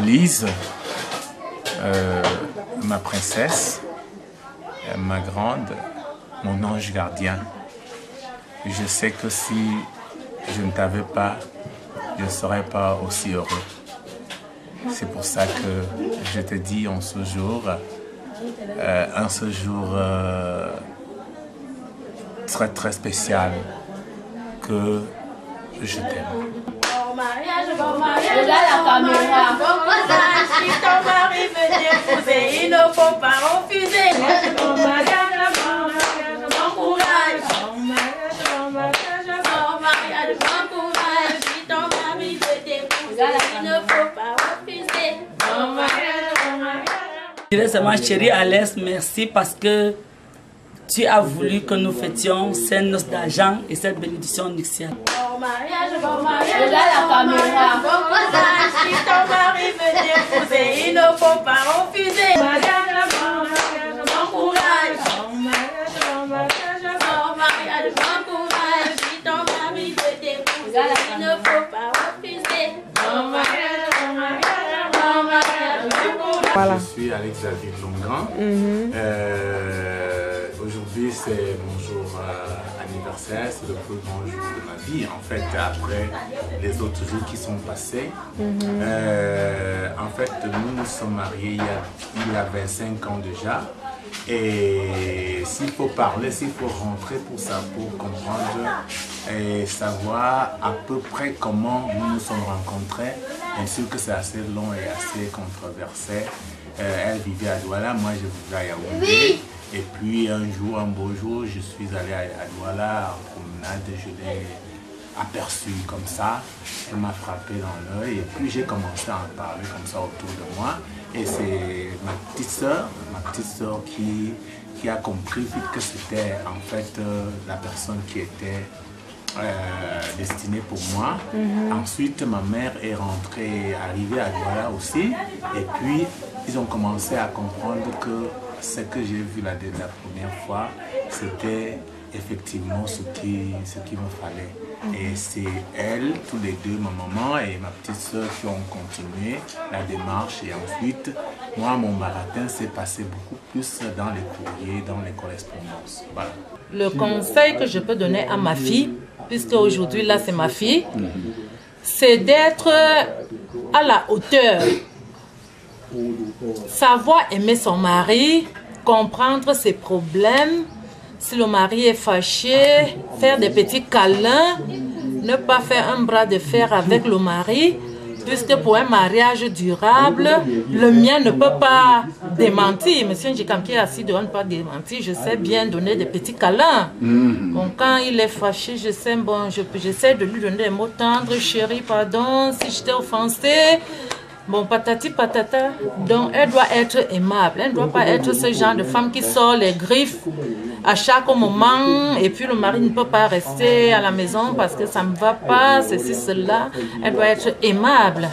Lise, ma princesse, ma grande, mon ange gardien. Je sais que si je ne t'avais pas, je ne serais pas aussi heureux. C'est pour ça que je te dis en ce jour, très très spécial, que je t'aime. Bon mariage, regarde la caméra. Si ton mari veut t'épouser, il ne faut pas refuser. Bon mariage, bon courage. Bon mariage, bon courage. Si ton mari veut t'épouser, il ne faut pas refuser. Bon mariage, bon mariage. Je dirais seulement, chérie Alès, merci parce que tu as voulu que nous fêtions ces noces d'argent et cette bénédiction nuptiale. Bon mariage, regarde la caméra. Bon courage, si ton mari veut t'épouser, il ne faut pas refuser. Bon courage. Bon courage, si ton mari veut t'épouser, il ne faut pas refuser. Bon mariage, Voilà. Je suis Alex David Longan. Aujourd'hui, c'est mon jour anniversaire, c'est le plus grand jour de ma vie, en fait, après les autres jours qui sont passés. En fait, nous nous sommes mariés il y a 25 ans déjà. Et s'il faut parler, s'il faut rentrer pour ça, pour comprendre et savoir à peu près comment nous nous sommes rencontrés, bien sûr que c'est assez long et assez controversé. Elle vivait à Douala, moi je vivais à Yaoundé. Oui. Et puis un jour, un beau jour, je suis allé à Douala en promenade, je l'ai aperçue comme ça. Elle m'a frappé dans l'œil et puis j'ai commencé à en parler comme ça autour de moi. Et c'est ma petite sœur qui a compris vite que c'était en fait la personne qui était destinée pour moi. Ensuite, ma mère est arrivée à Douala aussi. Et puis, ils ont commencé à comprendre que ce que j'ai vu la première fois, c'était effectivement ce qu'il me fallait. Et c'est elle, tous les deux, ma maman et ma petite soeur qui ont continué la démarche. Et ensuite, moi, mon marathon s'est passé beaucoup plus dans les courriers, dans les correspondances. Voilà. Le conseil que je peux donner à ma fille, puisque aujourd'hui, là, c'est ma fille, c'est d'être à la hauteur. Savoir aimer son mari, comprendre ses problèmes. Si le mari est fâché, faire des petits câlins, ne pas faire un bras de fer avec le mari, puisque pour un mariage durable, le mien ne peut pas démentir. Monsieur Njikam qui est assis devant ne pas démentir, je sais bien donner des petits câlins. Bon, quand il est fâché, je sais, bon, j'essaie de lui donner des mots tendres. Chérie, pardon, si je t'ai offensé. Bon, patati patata, donc elle doit être aimable, elle ne doit pas être ce genre de femme qui sort les griffes à chaque moment et puis le mari ne peut pas rester à la maison parce que ça ne va pas, ceci, cela, elle doit être aimable.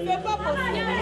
C'est pas possible.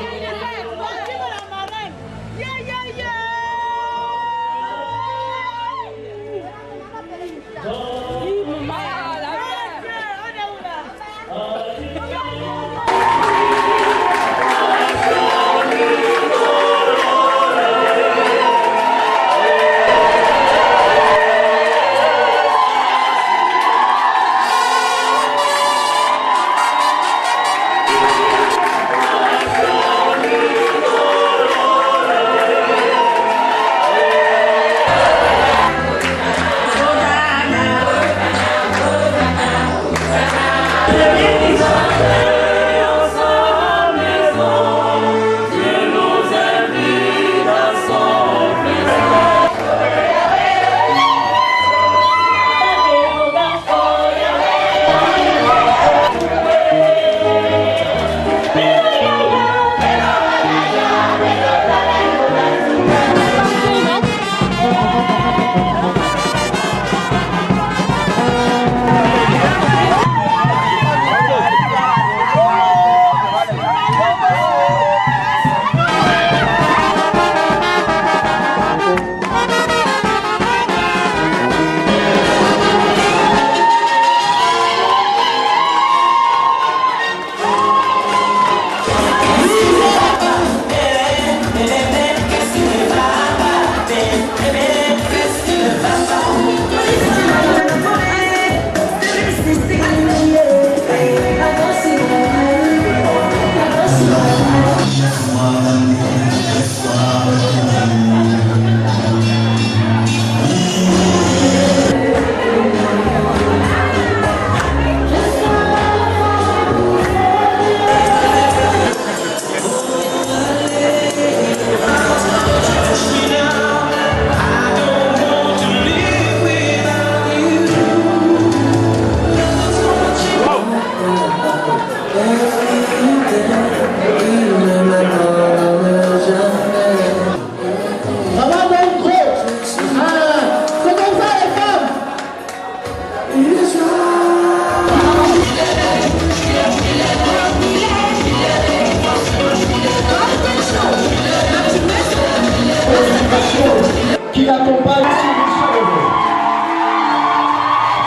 Qui l'accompagne sur le chemin.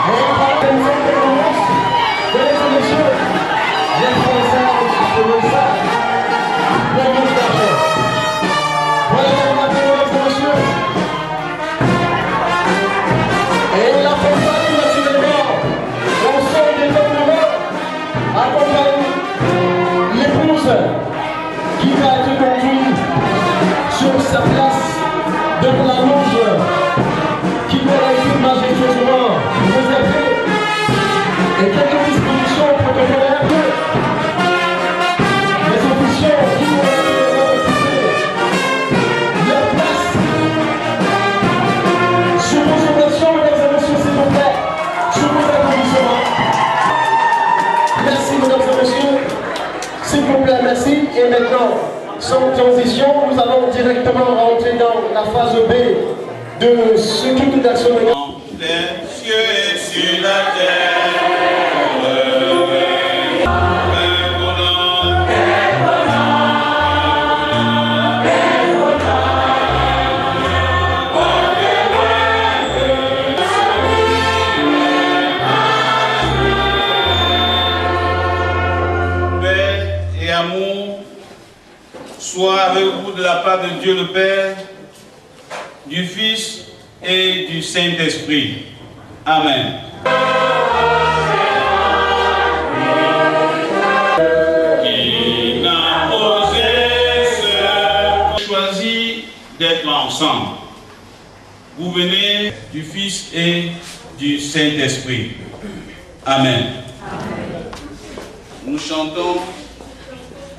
Et par la conférence de l'émission, les Français se le savent, les mots d'argent. Voilà la conférence, monsieur. Et la compagnie naturellement, au son des gouvernements, accompagne l'épouse qui va être conduite sur sa place devant la loge qui doit être majestueusement réservée et quelques dispositions protocolaires. Les officiers qui doivent occuper leur place sur vos ovations, mesdames et messieurs, s'il vous plaît, sur vos applaudissements. Merci, mesdames et messieurs, s'il vous plaît, merci. Et maintenant, sans transition, nous allons directement rentrer dans la phase B de ce type d'action. Les cieux et sur la terre. Paix et amour soit avec vous de la part de Dieu le Père, du Fils et du Saint-Esprit. Amen. Qui n'a osé choisi d'être ensemble. Vous venez du Fils et du Saint-Esprit. Amen. Nous chantons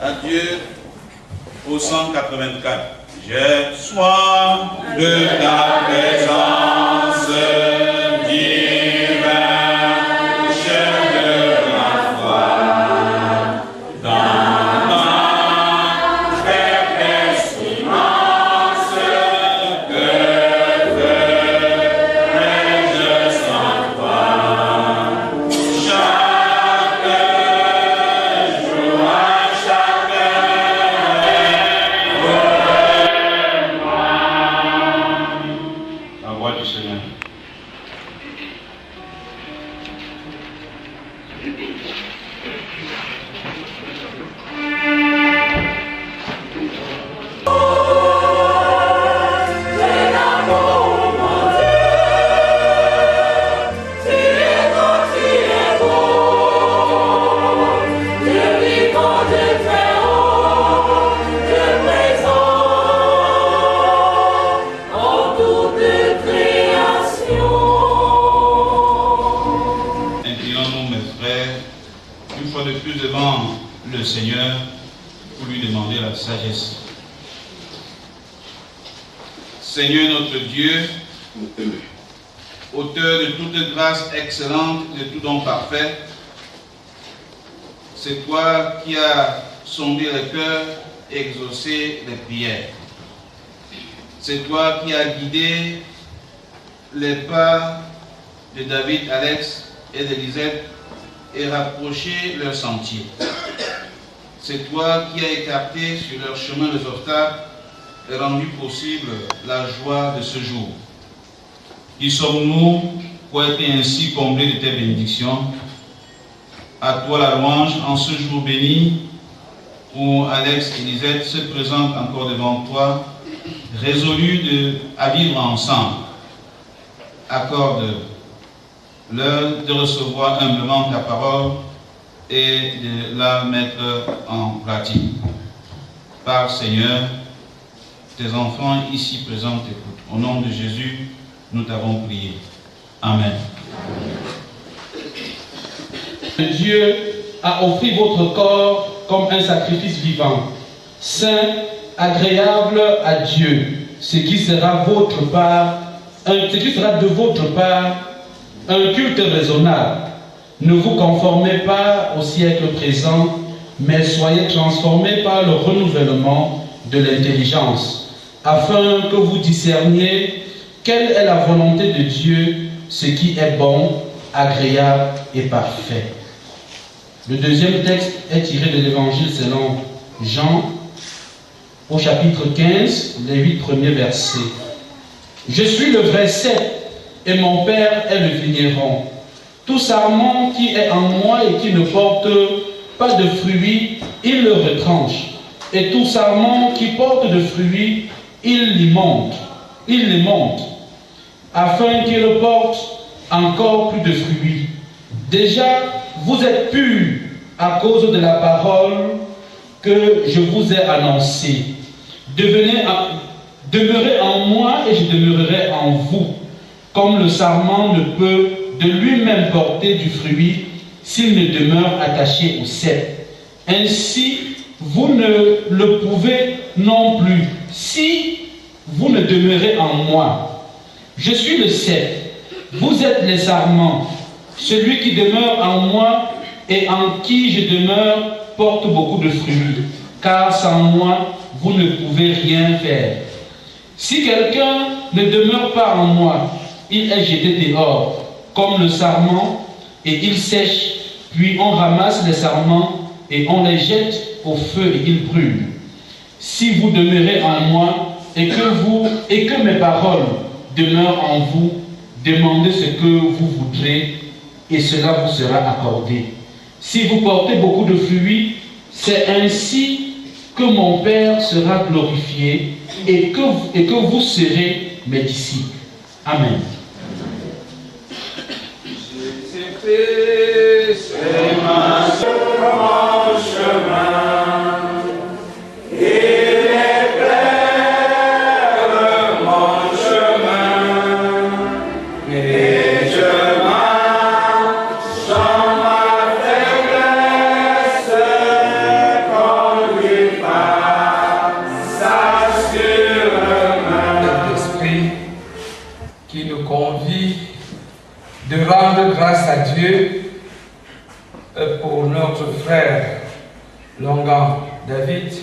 à Dieu au 184. J'ai soif de ta présence divine, chef de la foi, dans ma faiblesse immense, que ferais-je sans toi? Chaque jour, à chaque la voix du Seigneur. Inclinons-nous, mes frères, une fois de plus devant le Seigneur pour lui demander la sagesse. Seigneur notre Dieu, auteur de toute grâce excellente, de tout don parfait, c'est toi qui as sondé les cœurs et exaucé les prières. C'est toi qui as guidé les pas de David, Alex et d'Elisabeth et rapproché leur sentier. C'est toi qui as écarté sur leur chemin les obstacles et rendu possible la joie de ce jour. Qui sommes-nous pour être ainsi comblés de tes bénédictions? À toi la louange en ce jour béni où Alex et Elisabeth se présentent encore devant toi, résolus à vivre ensemble. Accorde-leur de recevoir humblement ta parole et de la mettre en pratique. Par Seigneur, tes enfants ici présents t'écoutent. Au nom de Jésus, nous t'avons prié. Amen. Dieu a offert votre corps comme un sacrifice vivant, saint, agréable à Dieu, ce qui sera de votre part un culte raisonnable. Ne vous conformez pas au siècle présent, mais soyez transformés par le renouvellement de l'intelligence, afin que vous discerniez quelle est la volonté de Dieu, ce qui est bon, agréable et parfait. Le deuxième texte est tiré de l'évangile selon Jean, au chapitre 15, les 8 premiers versets. Je suis le vrai cep, et mon Père est le vigneron. Tout sarment qui est en moi et qui ne porte pas de fruits, il le retranche. Et tout sarment qui porte de fruits, il les monte, afin qu'il porte encore plus de fruits. Déjà, vous êtes purs à cause de la parole que je vous ai annoncée. Demeurez en moi et je demeurerai en vous. Comme le sarment ne peut de lui-même porter du fruit s'il ne demeure attaché au cep. Ainsi, vous ne le pouvez non plus si vous ne demeurez en moi. Je suis le cep, vous êtes les sarments. Celui qui demeure en moi et en qui je demeure porte beaucoup de fruits, car sans moi, vous ne pouvez rien faire. Si quelqu'un ne demeure pas en moi, il est jeté dehors, comme le sarment, et il sèche, puis on ramasse les sarments et on les jette au feu et ils brûlent. Si vous demeurez en moi et que mes paroles demeurent en vous, demandez ce que vous voudrez et cela vous sera accordé. Si vous portez beaucoup de fruits, c'est ainsi que mon Père sera glorifié et que vous serez mes disciples. Amen. Jésus-Christ, c'est mon chemin. Il éclaire mon chemin. Et je marche dans ma faiblesse quand lui passe assurément. L'Esprit qui nous convie de rendre grâce à Dieu pour notre frère Longan David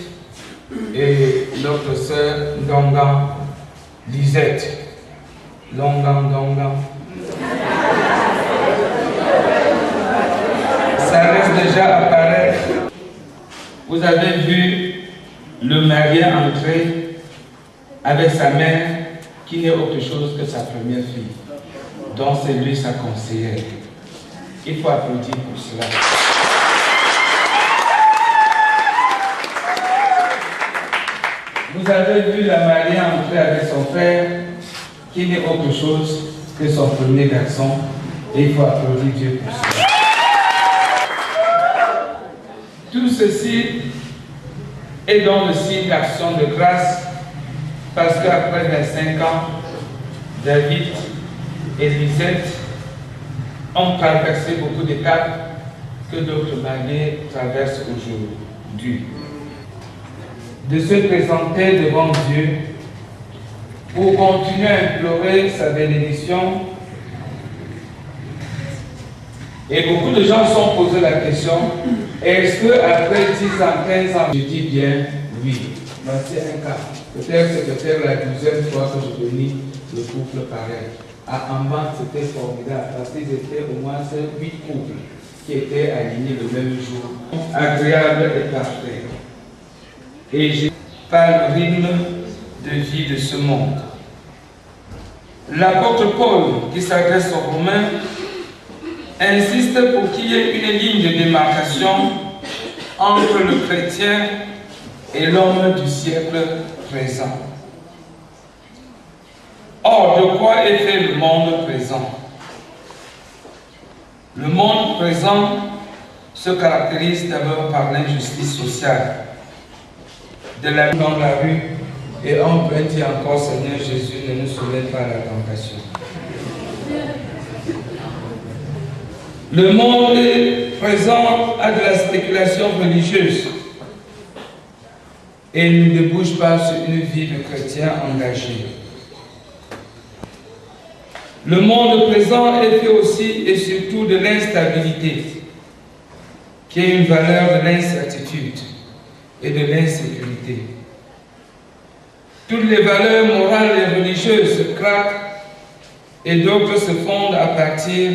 et notre sœur Longan Lisette. Longan. Ça laisse déjà apparaître. Vous avez vu le marié entrer avec sa mère qui n'est autre chose que sa première fille. Donc c'est lui sa conseillère. Il faut applaudir pour cela. Vous avez vu la mariée entrer avec son frère, qui n'est autre chose que son premier garçon. Et il faut applaudir Dieu pour cela. Tout ceci est dans le signe d'action de grâce, parce qu'après 25 ans, David et Lisette ont traversé beaucoup d'étapes que d'autres mariés traversent aujourd'hui. De se présenter devant Dieu pour continuer à implorer sa bénédiction. Et beaucoup de gens se sont posé la question, est-ce qu'après 10 ans, 15 ans, je dis bien oui. Voici un cas. Peut-être que c'était la 12e fois que je bénis le couple pareil. À Amban, c'était formidable parce qu'ils étaient au moins 8 couples qui étaient alignés le même jour. Agréable et parfait. Et j'ai pas le rythme de vie de ce monde. L'apôtre Paul, qui s'adresse aux Romains, insiste pour qu'il y ait une ligne de démarcation entre le chrétien et l'homme du siècle présent. Or, de quoi est fait le monde présent? Le monde présent se caractérise d'abord par l'injustice sociale. De la vie dans la rue, et on peut dire encore, Seigneur Jésus, ne nous soumets pas à la tentation. Le monde présent a de la spéculation religieuse et ne débouche pas sur une vie de chrétien engagé. Le monde présent est fait aussi et surtout de l'instabilité, qui est une valeur de l'incertitude. l'inquiétude et de l'insécurité. Toutes les valeurs morales et religieuses se craquent et d'autres se fondent à partir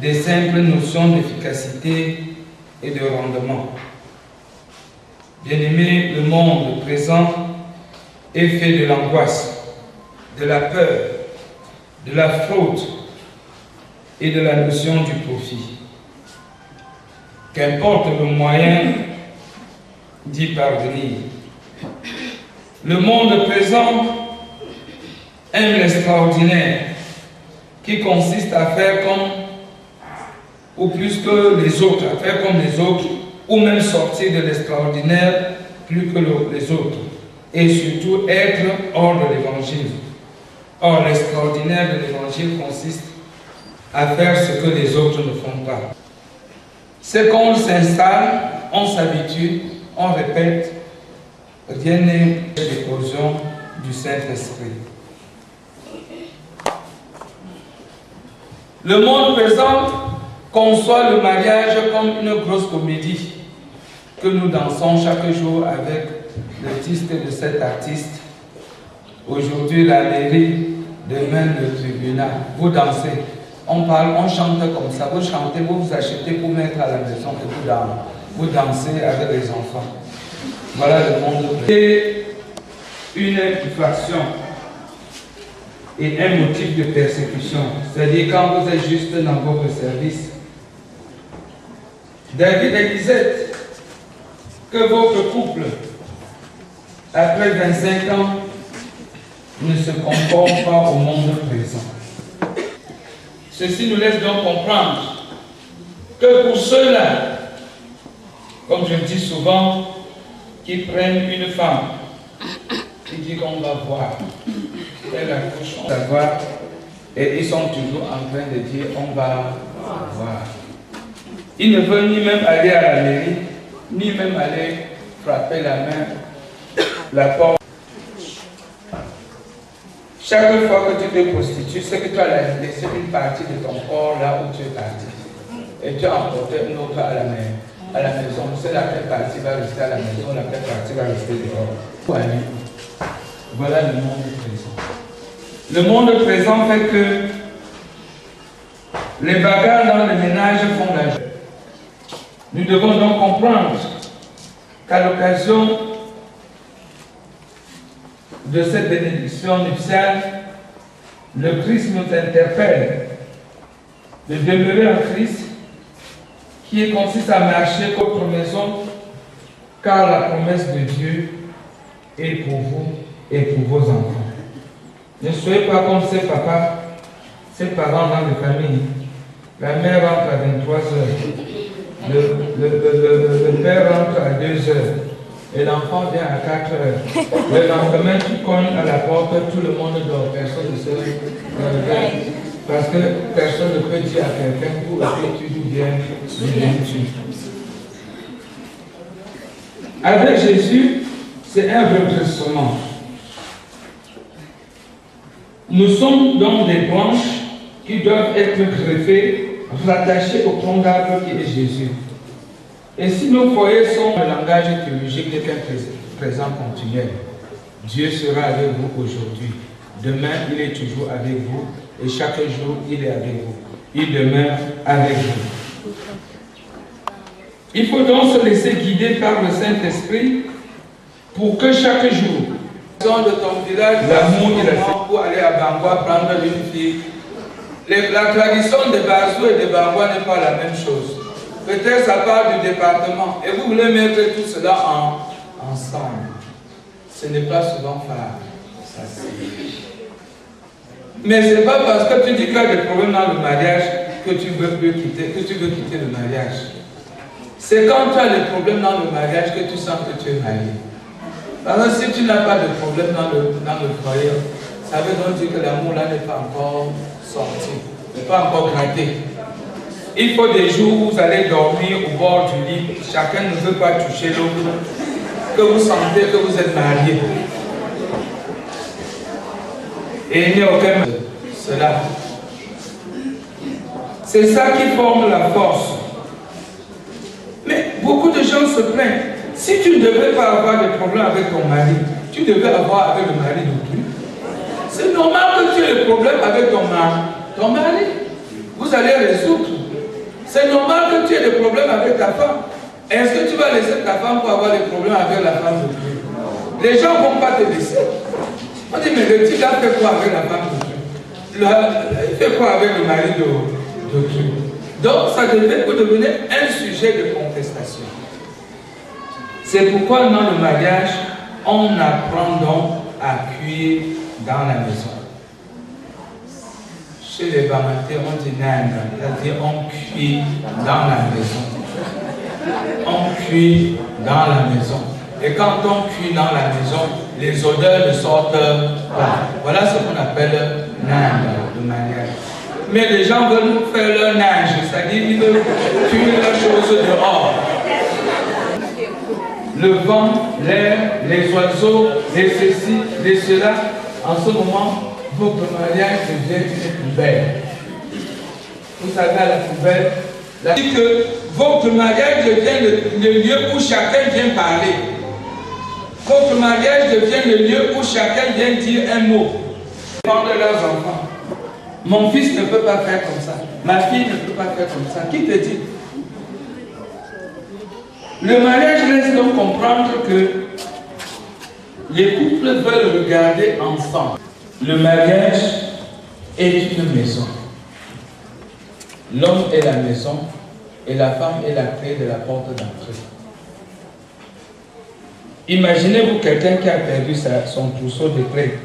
des simples notions d'efficacité et de rendement. Bien-aimés, le monde présent est fait de l'angoisse, de la peur, de la fraude et de la notion du profit. Qu'importe le moyen d'y parvenir. Le monde présent aime l'extraordinaire, qui consiste à faire comme, ou plus que les autres, à faire comme les autres, ou même sortir de l'extraordinaire plus que les autres, et surtout être hors de l'évangile. Or, l'extraordinaire de l'évangile consiste à faire ce que les autres ne font pas. C'est qu'on s'installe, on s'habitue, on répète, rien n'est l'éclosion du Saint-Esprit. Le monde présent conçoit le mariage comme une grosse comédie que nous dansons chaque jour avec le titre de cet artiste. Aujourd'hui la mairie, demain le tribunal. Vous dansez, on parle, on chante comme ça. Vous chantez, vous vous achetez pour mettre à la maison et vous dansez avec les enfants. Voilà le monde. C'est une infraction et un motif de persécution. C'est-à-dire quand vous êtes juste dans votre service. David et Lisette, que votre couple, après 25 ans, ne se conforme pas au monde présent. Ceci nous laisse donc comprendre que pour ceux-là, comme je le dis souvent, qui prennent une femme, qui dit qu'on va voir, elle accouche, on va voir, et ils sont toujours en train de dire on va voir. Ils ne veulent ni même aller à la mairie, ni même aller frapper la main, la porte. Chaque fois que tu te prostitues, c'est que tu as laissé une partie de ton corps là où tu es parti. Et tu as emporté une autre à la maison. C'est laquelle partie va rester à la maison, laquelle partie va rester dehors. Voilà le monde présent. Le monde présent fait que les bagarres dans le ménage font la joie. Nous devons donc comprendre qu'à l'occasion de cette bénédiction nuptiale, le Christ nous interpelle de demeurer en Christ, qui consiste à marcher contre maison, car la promesse de Dieu est pour vous et pour vos enfants. Ne soyez pas comme ces papas, ces parents dans les familles. La mère rentre à 23 h, le père rentre à 2 h. Et l'enfant vient à 4 h. Le lendemain, tu cognes à la porte, tout le monde dort, personne ne se réveille. Parce que personne ne peut dire à quelqu'un où es-tu, d'où viens-tu. Avec Jésus, c'est un redressement. Nous sommes donc des branches qui doivent être greffées, rattachées au tronc d'arbre qui est Jésus. Et si nos foyers sont le langage théologique de qu'un présent continuel, Dieu sera avec vous aujourd'hui. Demain, il est toujours avec vous. Et chaque jour, il est avec vous. Il demeure avec vous. Il faut donc se laisser guider par le Saint-Esprit pour que chaque jour, dans de ton village, l'amour et la fête, pour aller à Bangwa prendre une fille. La tradition de Bazou et de Bangwa n'est pas la même chose. Peut-être ça part du département et vous voulez mettre tout cela ensemble. Ce n'est pas souvent facile. Mais ce n'est pas parce que tu dis qu'il y a des problèmes dans le mariage que tu veux quitter le mariage. C'est quand tu as des problèmes dans le mariage que tu sens que tu es marié. Parce que si tu n'as pas de problème dans le foyer, ça veut donc dire que l'amour là n'est pas encore sorti, n'est pas encore gratté. Il faut des jours où vous allez dormir au bord du lit, chacun ne veut pas toucher l'autre, que vous sentez que vous êtes mariés. Et il n'y a aucun cela. C'est ça qui forme la force. Mais beaucoup de gens se plaignent. Si tu ne devais pas avoir de problème avec ton mari, tu devais avoir avec le mari d'autrui. C'est normal que tu aies des problèmes avec ton mari. Vous allez résoudre. C'est normal que tu aies des problèmes avec ta femme. Est-ce que tu vas laisser ta femme pour avoir des problèmes avec la femme d'autrui? Les gens ne vont pas te laisser. On dit, mais le type là fait quoi avec la femme d'autrui? Il fait quoi avec le mari d'autrui? Donc, ça devait devenir un sujet de contestation. C'est pourquoi dans le mariage, on apprend donc à cuire dans la maison. Chez les Bamatés, on dit nanda, c'est-à-dire on cuit dans la maison. On cuit dans la maison. Et quand on cuit dans la maison, les odeurs ne sortent pas. Voilà ce qu'on appelle nanda, le mariage. Mais les gens veulent faire leur nage, c'est-à-dire ils veulent cuire la chose dehors. Le vent, l'air, les oiseaux, les ceci, les cela, en ce moment, votre mariage devient une poubelle. Vous savez, à la poubelle, dit que votre mariage devient le lieu où chacun vient parler. Votre mariage devient le lieu où chacun vient dire un mot. Prendre leurs enfants. Mon fils ne peut pas faire comme ça. Ma fille ne peut pas faire comme ça. Qui te dit? Le mariage laisse donc comprendre que les couples veulent regarder ensemble. Le mariage est une maison. L'homme est la maison et la femme est la clé de la porte d'entrée. Imaginez-vous quelqu'un qui a perdu son trousseau de clés.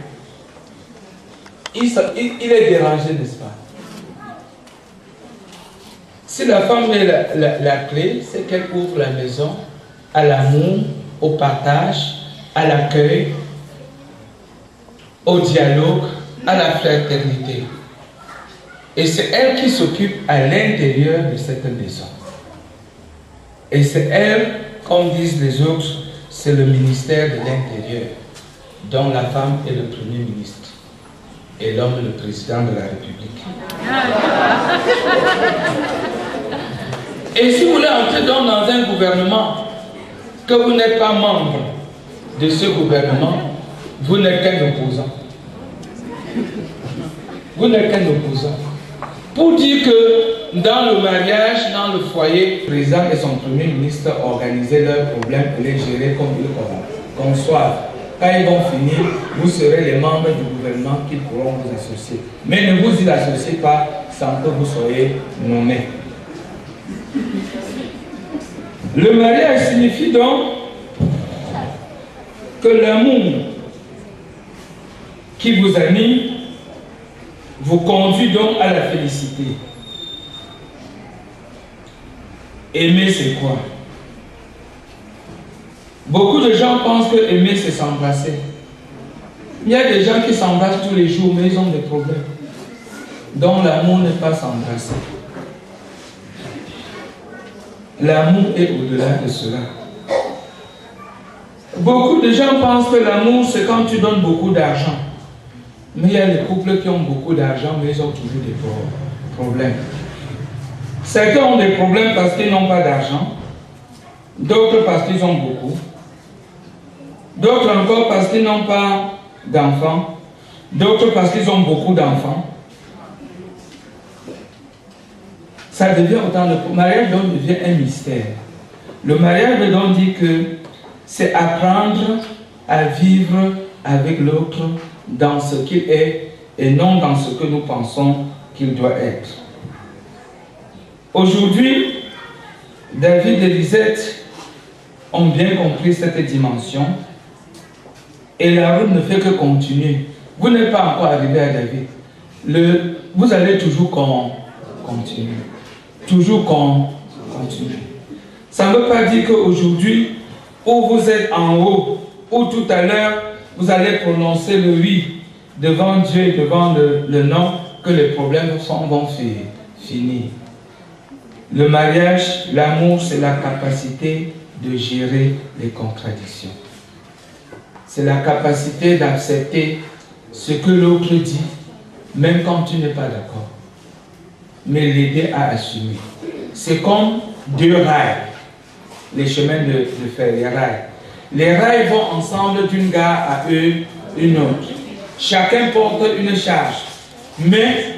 Il est dérangé, n'est-ce pas? Si la femme est la clé, c'est qu'elle ouvre la maison à l'amour, au partage, à l'accueil, au dialogue, à la fraternité. Et c'est elle qui s'occupe à l'intérieur de cette maison. Et c'est elle, comme disent les autres, c'est le ministère de l'Intérieur, dont la femme est le premier ministre et l'homme le président de la République. Et si vous voulez entrer donc dans un gouvernement, que vous n'êtes pas membre de ce gouvernement, vous n'êtes qu'un opposant. Vous n'êtes qu'un opposant. Pour dire que dans le mariage, dans le foyer, le président et son premier ministre organisaient leurs problèmes et les gérer comme ils conçoivent. Quand ils vont finir, vous serez les membres du gouvernement qui pourront vous associer. Mais ne vous y associez pas sans que vous soyez nommés. Le mariage signifie donc que l'amour qui vous anime vous conduit donc à la félicité. Aimer, c'est quoi? Beaucoup de gens pensent que aimer, c'est s'embrasser. Il y a des gens qui s'embrassent tous les jours, mais ils ont des problèmes. Donc l'amour n'est pas s'embrasser. L'amour est au-delà de cela. Beaucoup de gens pensent que l'amour, c'est quand tu donnes beaucoup d'argent. Mais il y a des couples qui ont beaucoup d'argent, mais ils ont toujours des problèmes. Certains ont des problèmes parce qu'ils n'ont pas d'argent, d'autres parce qu'ils ont beaucoup, d'autres encore parce qu'ils n'ont pas d'enfants, d'autres parce qu'ils ont beaucoup d'enfants. Ça devient autant de... Le mariage donc devient un mystère. Le mariage veut donc dire que c'est apprendre à vivre avec l'autre dans ce qu'il est et non dans ce que nous pensons qu'il doit être. Aujourd'hui, David et Lisette ont bien compris cette dimension et la route ne fait que continuer. Vous n'êtes pas encore arrivé à David. Vous allez toujours continuer. Toujours continuer. Ça ne veut pas dire qu'aujourd'hui, où vous êtes en haut, ou tout à l'heure, vous allez prononcer le oui devant Dieu et devant le non, que les problèmes vont finir. Le mariage, l'amour, c'est la capacité de gérer les contradictions. C'est la capacité d'accepter ce que l'autre dit, même quand tu n'es pas d'accord. Mais l'aider à assumer. C'est comme deux rails. les chemins de fer, les rails. Les rails vont ensemble d'une gare à une autre. Chacun porte une charge, mais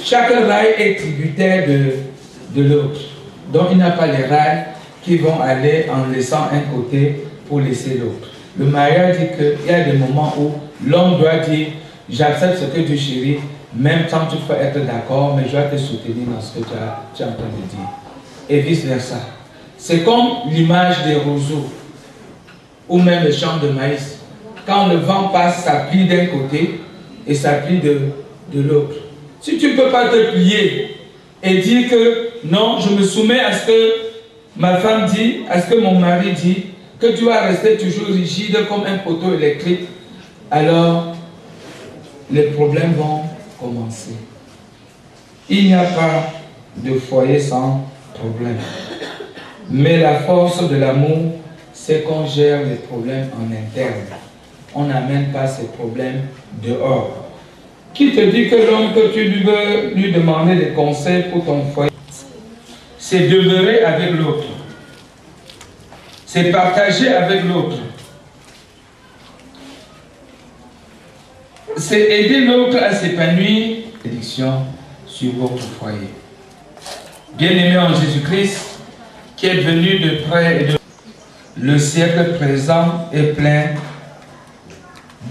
chaque rail est tributaire de l'autre. Donc il n'y a pas les rails qui vont aller en laissant un côté pour laisser l'autre. Le mariage dit qu'il y a des moments où l'homme doit dire « j'accepte ce que tu chéris, même tant tu peux être d'accord, mais je dois te soutenir dans ce que tu es en train de dire. » Et vice versa. C'est comme l'image des roseaux ou même les champs de maïs. Quand le vent passe, ça plie d'un côté et ça plie de l'autre. Si tu ne peux pas te plier et dire que non, je me soumets à ce que ma femme dit, à ce que mon mari dit, que tu vas rester toujours rigide comme un poteau électrique, alors les problèmes vont commencer. Il n'y a pas de foyer sans problème. Mais la force de l'amour, c'est qu'on gère les problèmes en interne. On n'amène pas ces problèmes dehors. Qui te dit que l'homme que tu veux lui demander des conseils pour ton foyer, c'est demeurer avec l'autre. C'est partager avec l'autre. C'est aider l'autre à s'épanouir. Bénédiction sur votre foyer. Bien-aimé en Jésus-Christ, qui est venu de près et de loin, le siècle présent est plein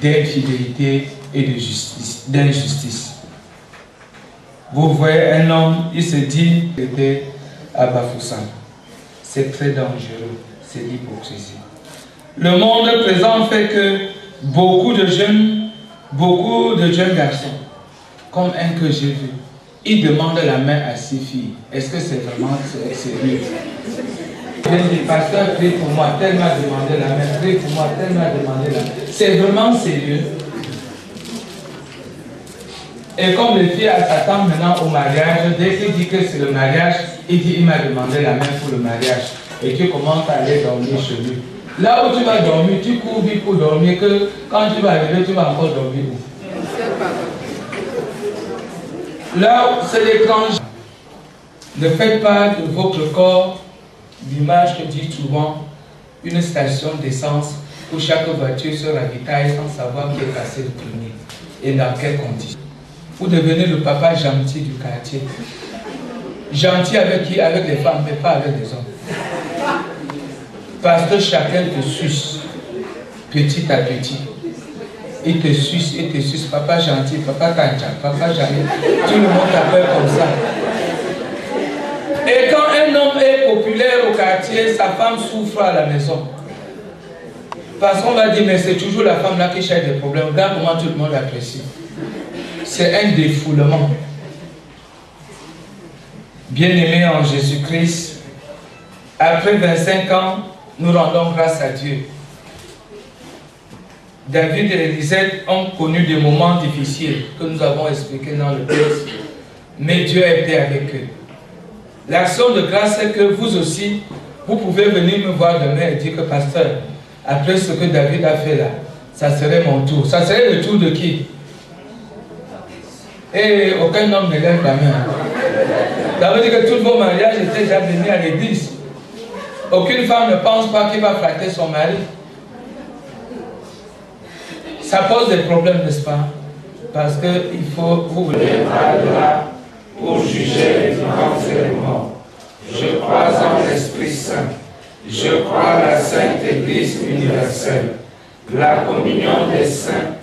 d'infidélité et d'injustice. Vous voyez un homme, il se dit qu'il était à Bafoussam. C'est très dangereux, c'est l'hypocrisie. Le monde présent fait que beaucoup de jeunes garçons, comme un que j'ai vu, ils demandent la main à ses filles. Est-ce que c'est vraiment sérieux? Je dis, pasteur, prie pour moi, tel m'a demandé la main, prie pour moi, tel m'a demandé la main. C'est vraiment sérieux. Et comme les filles s'attendent maintenant au mariage, dès qu'il dit que c'est le mariage, il dit, il m'a demandé la main pour le mariage. Et tu commences à aller dormir chez lui. Là où tu vas dormir, tu cours vite pour dormir, que quand tu vas arriver, tu vas encore dormir où? Là, c'est l'étrange. Ne faites pas de votre corps l'image que dit souvent une station d'essence où chaque voiture se ravitaille sans savoir qui est passé le premier et dans quelles conditions. Vous devenez le papa gentil du quartier. Gentil avec qui? Avec les femmes, mais pas avec les hommes. Parce que chacun te suce, petit à petit. Il te suce, papa gentil, papa kancha, papa gentil. Tout le monde t'appelle comme ça. Et quand un homme est populaire au quartier, sa femme souffre à la maison. Parce qu'on va dire, mais c'est toujours la femme là qui cherche des problèmes. Regarde comment tout le monde apprécie. C'est un défoulement. Bien-aimés en Jésus-Christ, après 25 ans, nous rendons grâce à Dieu. David et Élisée ont connu des moments difficiles que nous avons expliqués dans le texte, mais Dieu a été avec eux. L'action de grâce, c'est que vous aussi, vous pouvez venir me voir demain et dire que pasteur, après ce que David a fait là, ça serait mon tour. Ça serait le tour de qui? Et aucun homme ne lève la main. Ça veut dire que tous vos mariages étaient déjà venus à l'église. Aucune femme ne pense pas qu'il va flatter son mari. Ça pose des problèmes, n'est-ce pas? Parce qu'il faut vous pour juger les vivants et les morts. Je crois en l'Esprit Saint. Je crois à la Sainte Église universelle, la communion des saints,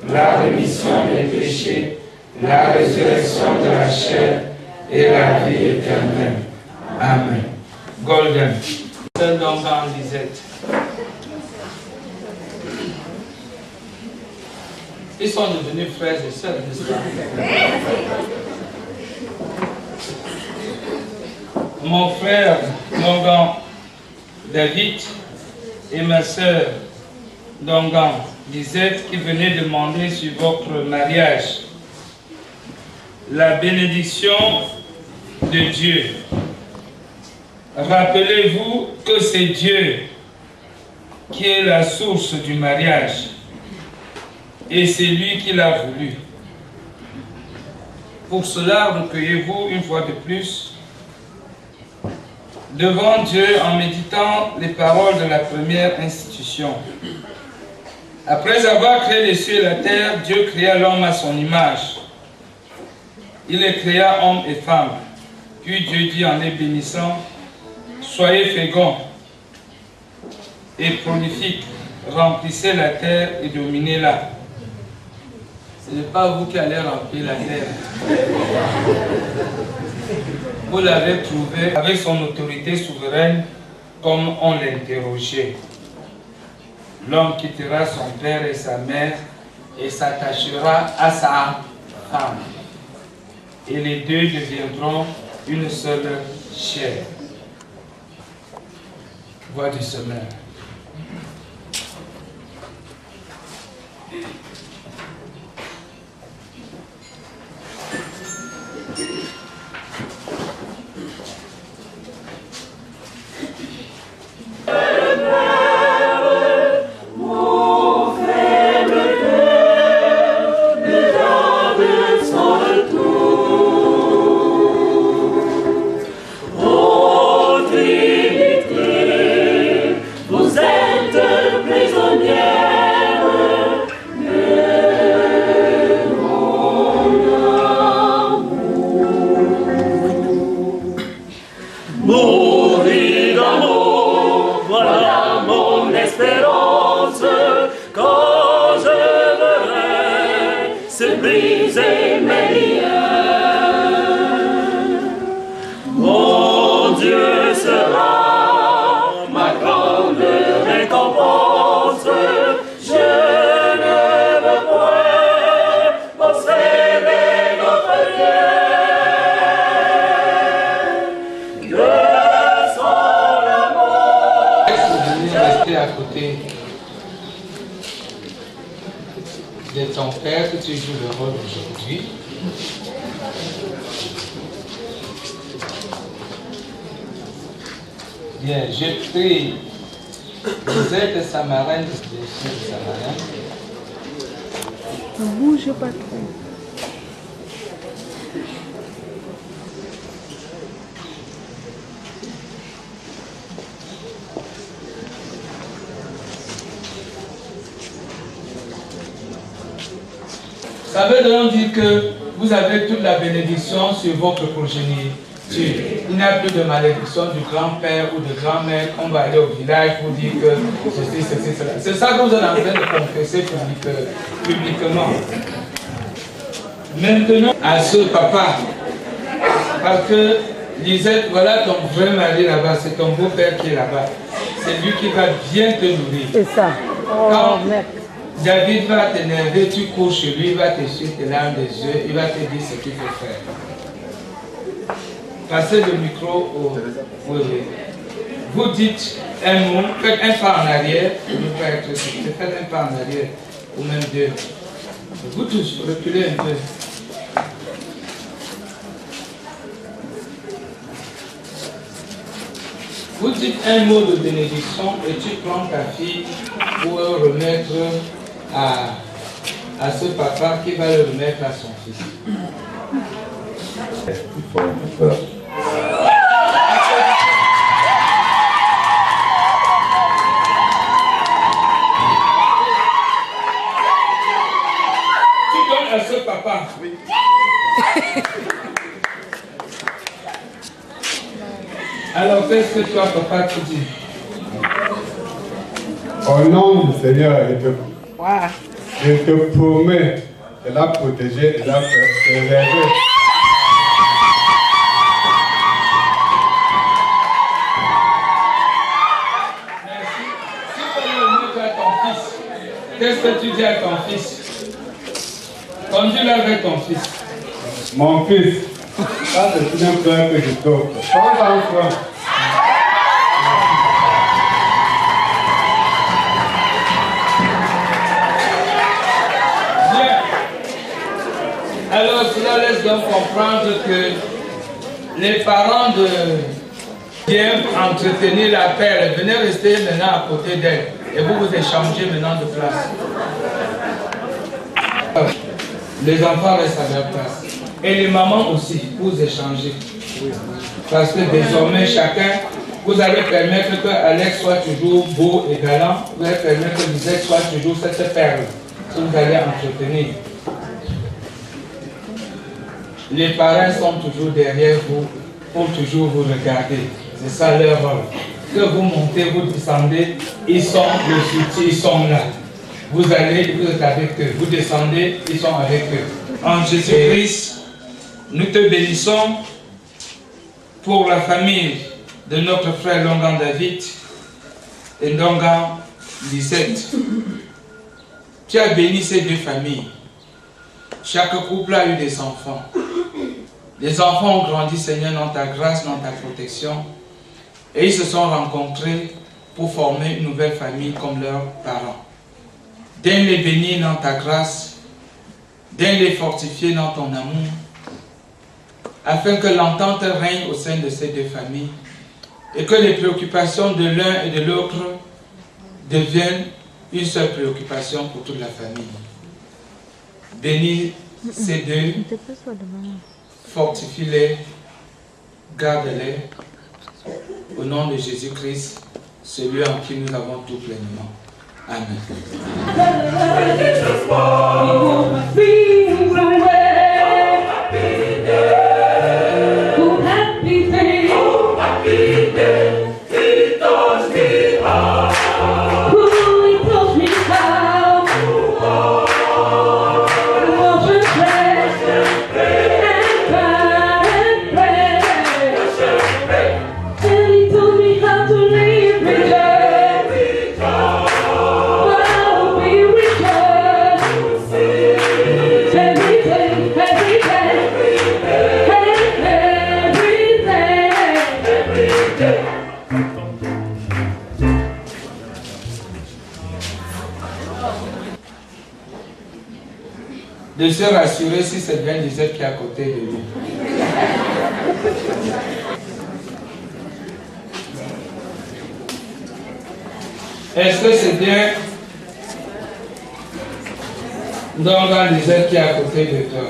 la rémission des péchés, la résurrection de la chair et la vie éternelle. Amen. Golden. Seul dans Lisette. Ils sont devenus frères et sœurs, n'est-ce pas? Mon frère Dongan David et ma sœur Dongan Lisette qui venaient demander sur votre mariage la bénédiction de Dieu. Rappelez-vous que c'est Dieu qui est la source du mariage. Et c'est lui qui l'a voulu. Pour cela, recueillez-vous une fois de plus devant Dieu en méditant les paroles de la première institution. Après avoir créé les cieux et la terre, Dieu créa l'homme à son image. Il les créa hommes et femmes. Puis Dieu dit en les bénissant, « Soyez féconds et prolifiques, remplissez la terre et dominez-la. » Ce n'est pas vous qui allez remplir la terre. Vous l'avez trouvé avec son autorité souveraine comme on l'interrogeait. L'homme quittera son père et sa mère et s'attachera à sa femme. Et les deux deviendront une seule chair. Voix du semeur. À côté de ton père que tu joues le rôle aujourd'hui. Bien, je prie. Vous êtes Samarin de Samarin. Ne bouge pas trop. Ça veut donc dire que vous avez toute la bénédiction sur votre progéniture. Il n'y a plus de malédiction du grand-père ou de grand-mère qu'on va aller au village pour dire que ceci, ceci, cela. C'est ça que vous êtes en train de confesser publiquement. Maintenant, à ce papa, parce que Lisette, voilà ton vrai mari là-bas, c'est ton beau-père qui est là-bas. C'est lui qui va bien te nourrir. C'est ça. Quand David va t'énerver, tu cours chez lui, il va t'essuyer tes larmes des yeux, il va te dire ce qu'il faut faire. Passez le micro au... Oui. Vous dites un mot, faites un pas en arrière, pour ne pas être surpris. Faites un pas en arrière, ou même deux. Vous tous, reculez un peu. Vous dites un mot de bénédiction et tu prends ta fille pour remettre à ce papa qui va le remettre à son fils. Tu donnes à ce papa. Oui. Alors, qu'est-ce que toi, papa, tu dis? Au nom du Seigneur, je te promets de la protéger et de la préserver. Merci. Si tu veux remettre à ton fils, qu'est-ce que tu dis à ton fils? Conduis-le avec ton fils. Mon fils, ça c'est une fleur que je t'offre. Prends en soin. Bien. Alors cela laisse donc comprendre que les parents de viennent entretenir la paix. Venez rester maintenant à côté d'elle. Et vous vous échangez maintenant de place. Les enfants restent à leur place. Et les mamans aussi, vous échangez. Parce que désormais, chacun Vous allez permettre que Alex soit toujours beau et galant. Vous allez permettre que Lisette soit toujours cette perle que vous allez entretenir. Les parents sont toujours derrière vous pour toujours vous regarder. C'est ça leur rôle. Que vous montez, vous descendez, ils sont le soutien, ils sont là. Vous allez, vous êtes avec eux. Vous descendez, ils sont avec eux. En Jésus-Christ, nous te bénissons pour la famille de notre frère Longan David et Longan Lisette. Tu as béni ces deux familles. Chaque couple a eu des enfants. Les enfants ont grandi, Seigneur, dans ta grâce, dans ta protection. Et ils se sont rencontrés pour former une nouvelle famille comme leurs parents. Daigne les bénir dans ta grâce, daigne les fortifier dans ton amour, afin que l'entente règne au sein de ces deux familles et que les préoccupations de l'un et de l'autre deviennent une seule préoccupation pour toute la famille. Bénis ces deux, fortifie-les, garde-les, au nom de Jésus-Christ, celui en qui nous avons tout pleinement. Amen. De se rassurer si c'est bien Lisette qui est à côté de lui. Est-ce que c'est bien Longan Lisette qui est à côté de toi?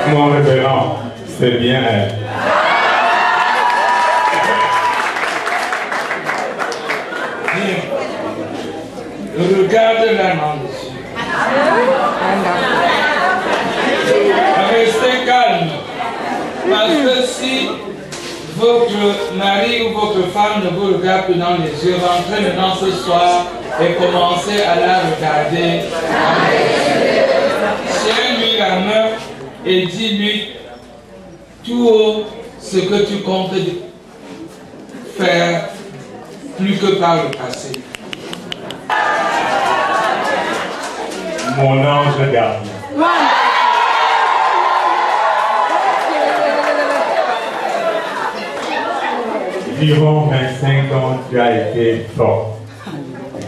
Mon révérend, c'est bien elle. Regarde-la dans les yeux. Restez calme. Parce que si votre mari ou votre femme ne vous regarde plus dans les yeux, rentrez maintenant ce soir et commencez à la regarder. Tiens-lui la main et dis-lui tout haut ce que tu comptes faire plus que par le passé. Mon ange gardien. Durant 25 ans, tu as été forte,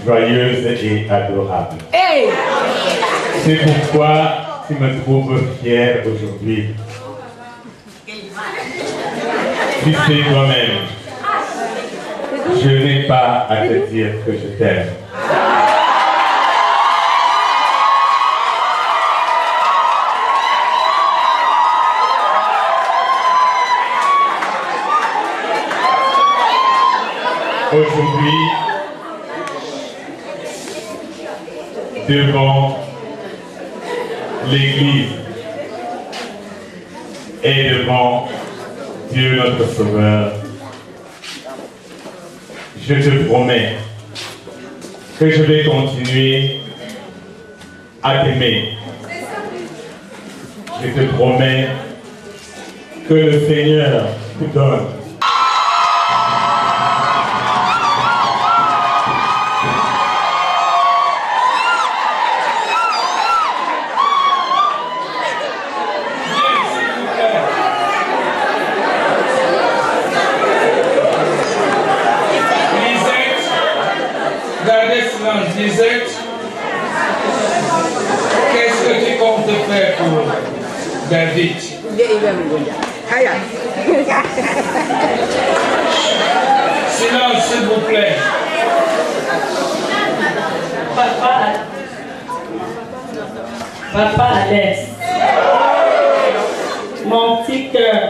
joyeuse et adorable. Hey! C'est pourquoi tu me trouves fier aujourd'hui. Tu sais toi-même, je n'ai pas à te dire que je t'aime. Aujourd'hui, devant l'Église et devant Dieu notre Sauveur, je te promets que je vais continuer à t'aimer. Je te promets que le Seigneur te donne David. Silence, s'il vous plaît. Papa Alex, mon petit cœur.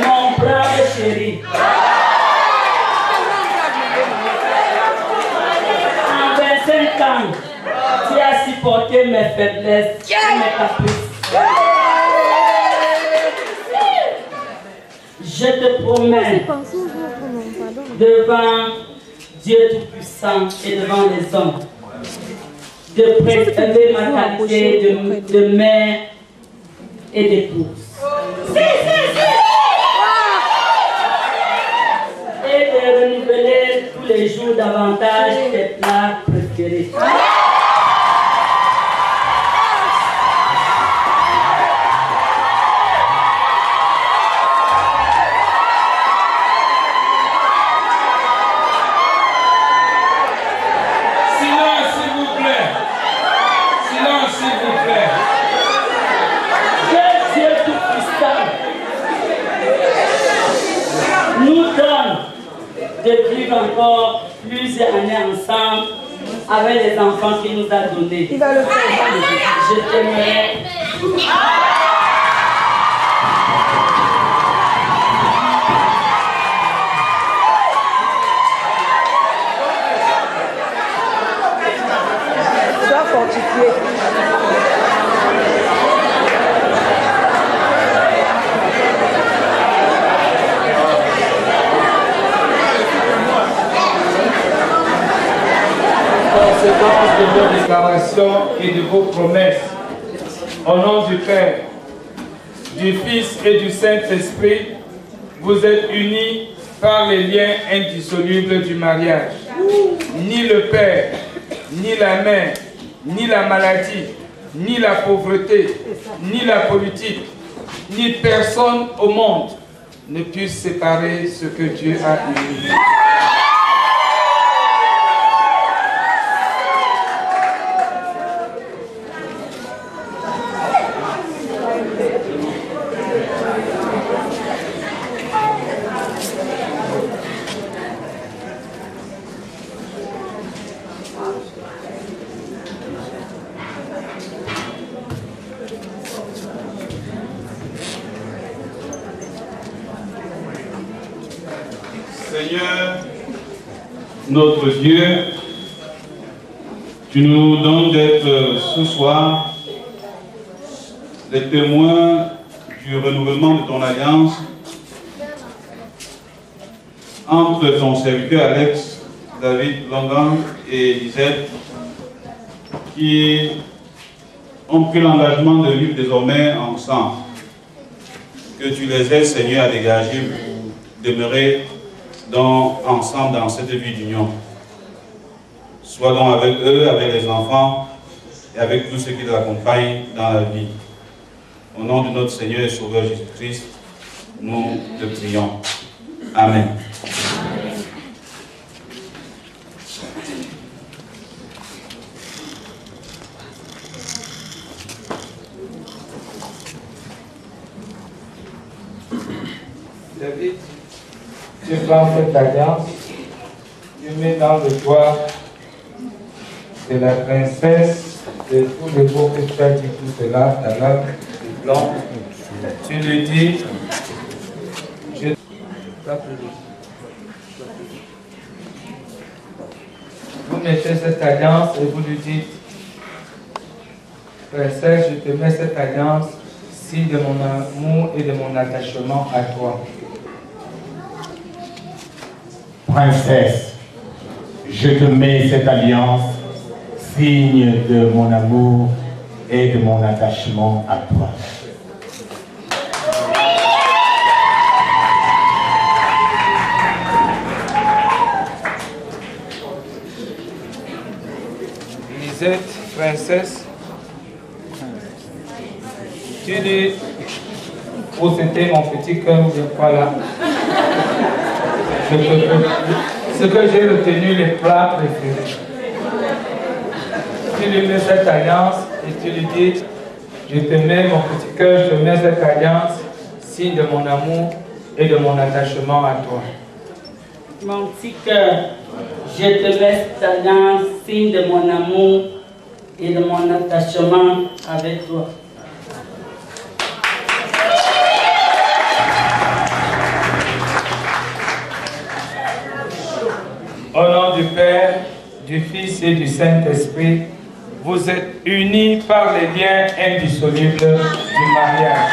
Mon brave chéri. En 25 ans, tu as supporté mes faiblesses et mes caprices. Je te promets, devant Dieu Tout-Puissant et devant les hommes, de préserver ma qualité de mère et d'épouse. Et de renouveler tous les jours davantage tes plats préférés. De vivre encore plusieurs années ensemble avec les enfants qu'il nous a donnés. Il va le faire. Je t'aimerai. Sois fortifié. Conséquence de vos déclarations et de vos promesses, au nom du Père, du Fils et du Saint-Esprit, vous êtes unis par les liens indissolubles du mariage. Ni le père, ni la mère, ni la maladie, ni la pauvreté, ni la politique, ni personne au monde ne puisse séparer ce que Dieu a uni. Seigneur, notre Dieu, tu nous donnes d'être ce soir les témoins du renouvellement de ton alliance entre ton serviteur Alex, David Longan et Lisette, qui ont pris l'engagement de vivre désormais ensemble. Que tu les aides, Seigneur, à dégager pour demeurer ensemble dans cette vie d'union. Sois donc avec eux, avec les enfants et avec tous ceux qui les accompagnent dans la vie. Au nom de notre Seigneur et Sauveur Jésus-Christ, nous te prions. Amen. David, tu prends cette alliance, tu mets dans le doigt de la princesse, de tous les mots que tu as dit tout cela, ta langue est blanc. Tu lui dis, vous mettez cette alliance et vous lui dites, princesse, je te mets cette alliance, signe de mon amour et de mon attachement à toi. Princesse, je te mets cette alliance, signe de mon amour et de mon attachement à toi. Lisette, princesse, tu dis, oh c'était mon petit cœur, je crois là. Ce que j'ai retenu, les plats préférés. Tu lui mets cette alliance et tu lui dis, je te mets mon petit cœur, je te mets cette alliance, signe de mon amour et de mon attachement à toi. Mon petit cœur, je te mets cette alliance, signe de mon amour et de mon attachement avec toi. Au nom du Père, du Fils et du Saint-Esprit, vous êtes unis par les liens indissolubles du mariage.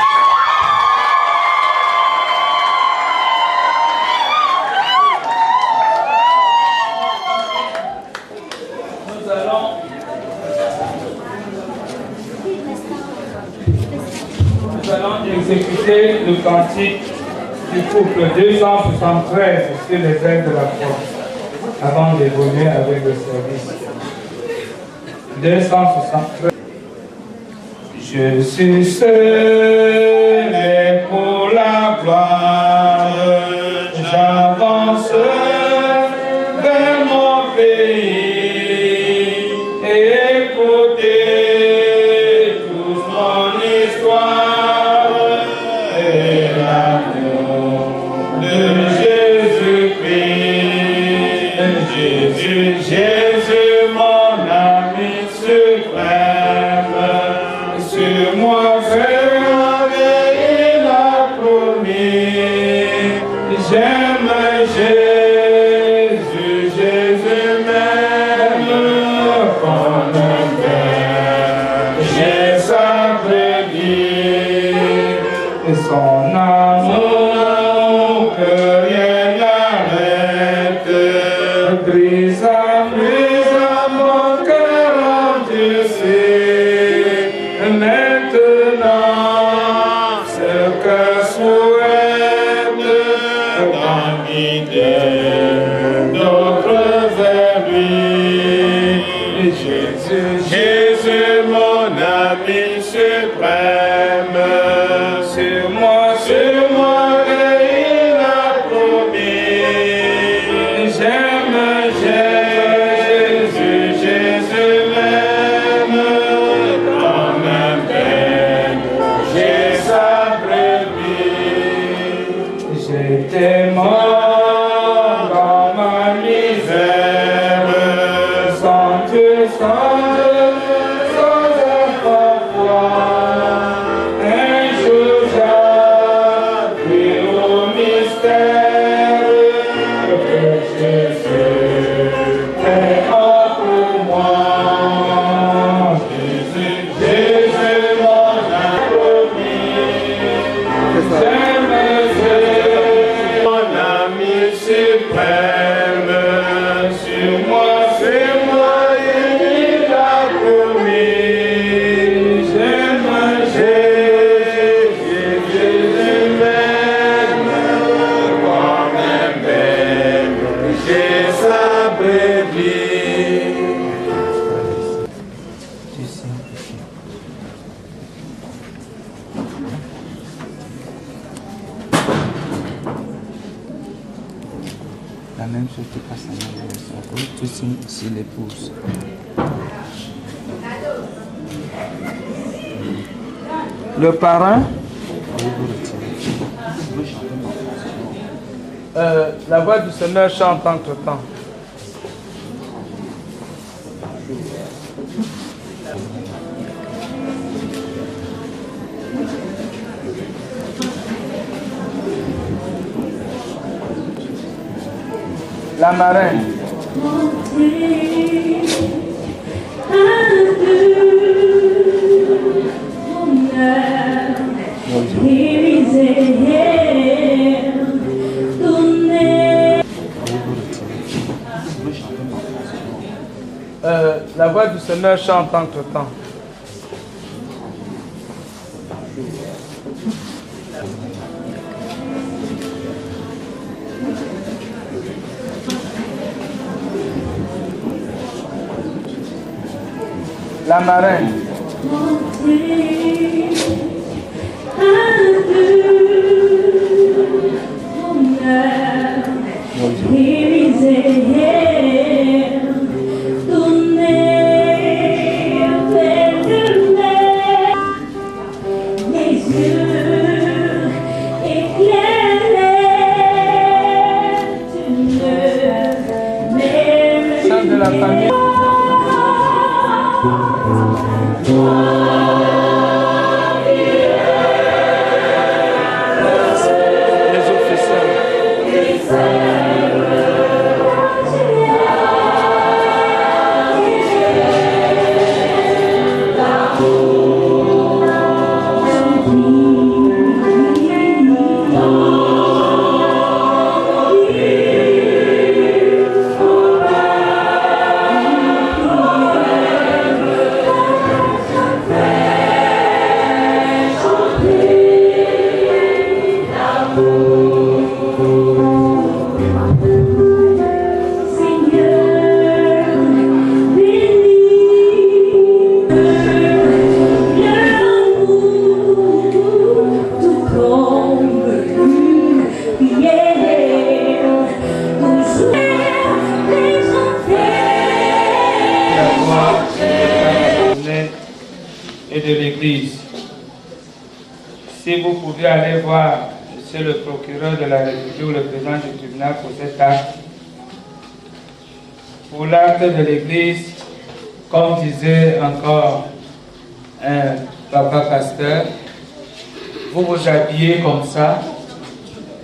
Nous allons exécuter le cantique du couple 273 sur les ailes de la croix avant d'évoluer avec le service. 273. Je suis seul pour la gloire, j'avance vers mon pays, écoutez tous mon histoire et l'amour de Jésus-Christ. Jésus, mon ami suprême, sur moi il a promis. J'aime Jésus, Jésus m'aime comme un père. J'ai sa brebis et son amour que rien n'arrête. Brise à mon cœur endurci. Maintenant, ce que souhaite d'en guider d'autres vers lui. Jésus, Jésus, mon ami suprême, sur moi, il a promis. J'aime Jésus, Jésus m'aime comme un père. J'ai sa brebis. J'étais mort dans ma misère, sans Dieu, sans parfois. Un jour j'appris au mystère que Jésus est entre moi. Jésus, Jésus m'en a promis. J'aime Jésus, mon ami suprême. Sur moi, il a promis. J'aime Jésus, Jésus m'aime comme un père. J'ai sa brebis. La même chose qui passe à la maison. Tu signes ici l'épouse. Le parrain, la voix du Seigneur chante entre-temps. La marraine. La voix du Seigneur chante entre-temps. La marraine. De la famille. Les officiels. Et de l'Église. Si vous pouvez aller voir, c'est le procureur de la République ou le président du tribunal pour cet acte. Pour l'acte de l'Église, comme disait encore un papa pasteur, vous vous habillez comme ça,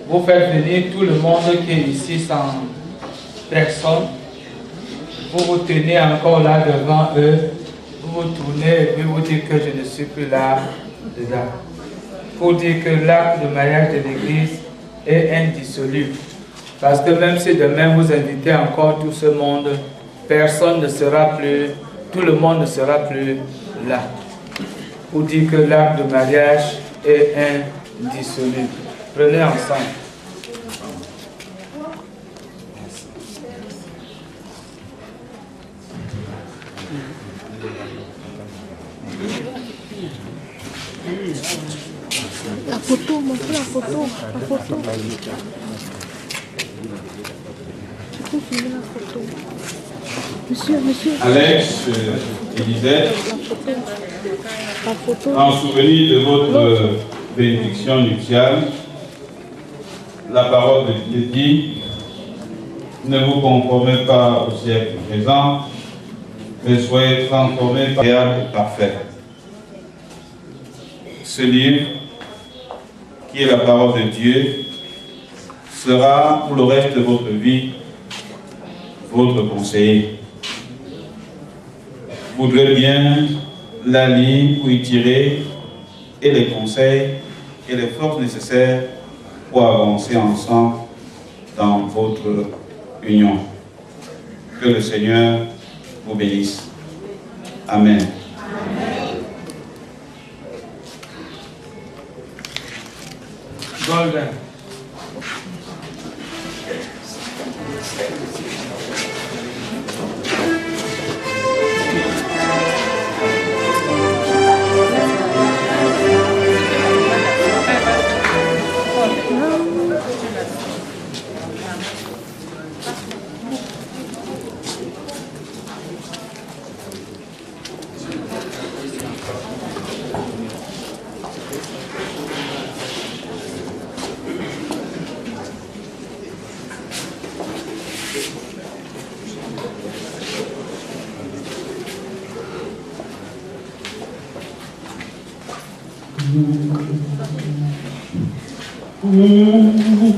vous faites venir tout le monde qui est ici sans personne, vous vous tenez encore là devant eux, vous vous tournez et puis vous dites que je ne suis plus là dedans. Pour dire que l'acte de mariage de l'Église est indissoluble. Parce que même si demain vous invitez encore tout ce monde, personne ne sera plus, tout le monde ne sera plus là. Pour dire que l'acte de mariage est indissoluble. Prenez ensemble. La photo, montrez la photo. La photo. Tu peux filmer la photo. Monsieur. Alex, Elisette, La photo. en souvenir de votre bénédiction nuptiale, la parole de Dieu dit, ne vous conformez pas au siècle présent, mais soyez transformés par l'agréable et parfait. Ce livre, qui est la parole de Dieu, sera pour le reste de votre vie votre conseiller. Vous voudrez bien la lire pour y tirer et les conseils et les forces nécessaires pour avancer ensemble dans votre union. Que le Seigneur vous bénisse. Amen. Golden. Mm-hmm.